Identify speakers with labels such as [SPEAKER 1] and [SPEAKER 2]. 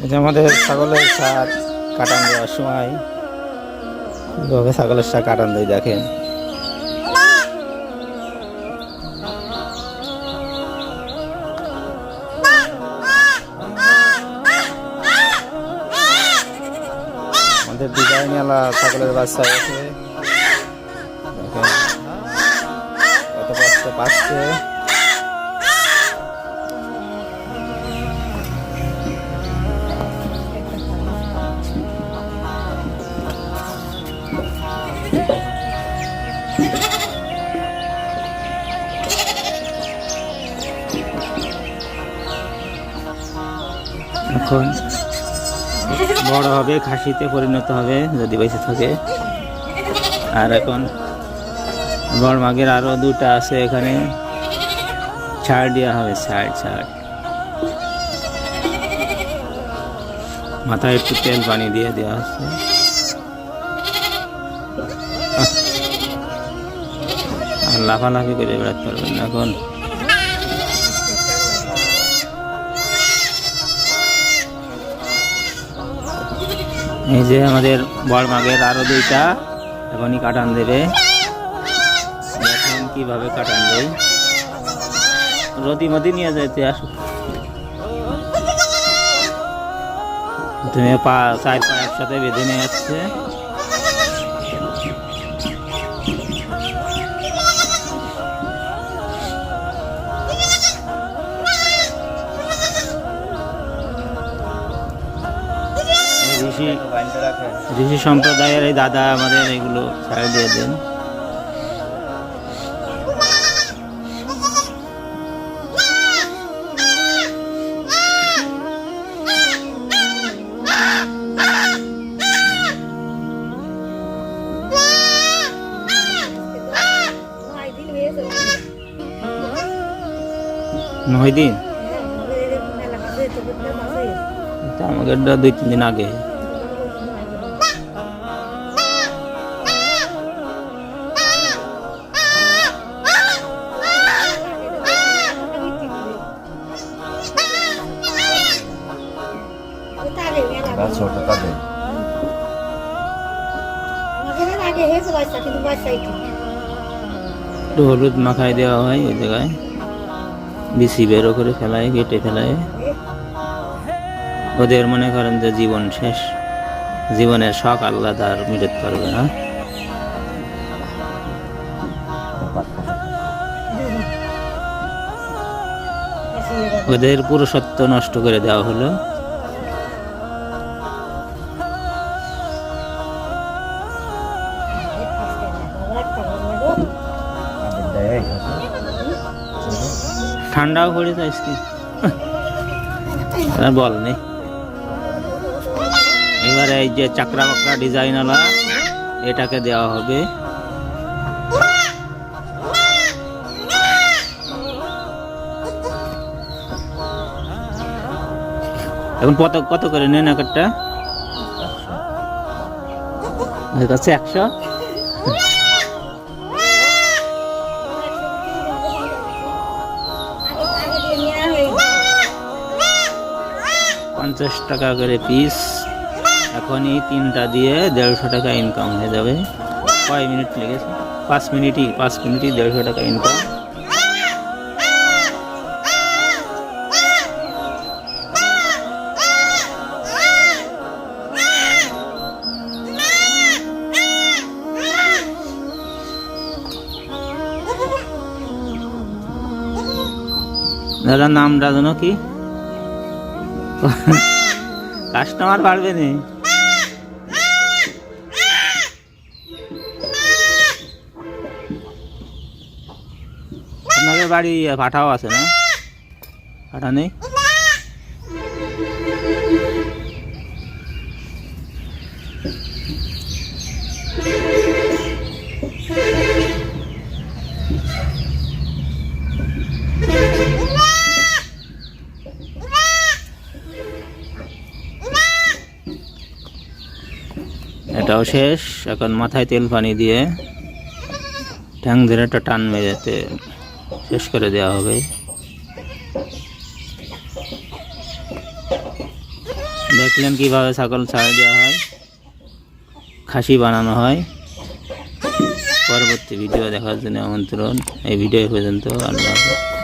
[SPEAKER 1] যে আমাদের ছাগলের শাক কাটান দেওয়ার সময় কিভাবে ছাগলের শাক কাটান দেয় দেখেন। আমাদের ডিজাইনওয়ালা ছাগলের বাচ্চা আছে, দেখেন কত কষ্ট পাচ্ছে। এখন বড় হবে, খাসিতে পরিণত হবে যদি বেঁচে থাকে। আর এখন বড় মাগের আরো দুটা আছে, এখানে ছাড় দেওয়া হবে, ছাড় মাথায় একটু তেল পানি দিয়ে দেওয়া হচ্ছে। আর লাফালাফি করে বেড়াতে পারবেন না এখন। এই যে আমাদের বড় মাগের আরো দুইটা এখনই কাটান দেবে, দেখেন কিভাবে কাটান দেয়। রতিমতি নিয়ে যাইতে আসো, তুমি চার পা একসাথে বেঁধে নিয়ে আসছে। ঋষি সম্প্রদায়ের এই দাদা আমাদের এগুলো ছাড় দিয়ে দেন। নয় দিন আমাদের 2-3 দিন আগে। হলুদ মাখাই দেওয়া হয় ওই জায়গায়, বিসি বেরো করে ফেলায়, কেটে ফেলায়। ওদের মনে করেন যে জীবন শেষ, জীবনের শখ আল্লাহ তার মিটাতে পারবে না। ওদের পুরুষত্ব নষ্ট করে দেওয়া হলো। ঠান্ডাও পড়ে যায় আজকে, বল নেই। এবারে এই যে চাকরা বাকরা ডিজাইনওয়ালা এটাকে দেওয়া হবে। এখন কত করে নেন একটা? কাছে 100। 50 টাকা করে পিস। এখনই 3টা দিয়ে 150 টাকা ইনকাম হয়ে যাবে। কয় মিনিট লেগেছে? 5 মিনিটই 150 টাকা ইনকাম। দাদার নামটা জানো কি? কাস্টমার বাড়বে না। আপনাদের বাড়ি পাঠাও আছে না? পাঠা নেই? এটাও শেষ। এখন মাথায় তেল পানি দিয়ে ঠ্যাং ধরে একটা টান মেরেতে শেষ করে দেওয়া হবে। দেখলেন কিভাবে ছাগল ছাড়া দেওয়া হয়, খাসি বানানো হয়। পরবর্তী ভিডিও দেখার জন্য আমন্ত্রণ। এই ভিডিও পর্যন্ত। আল্লাহ হাফেজ।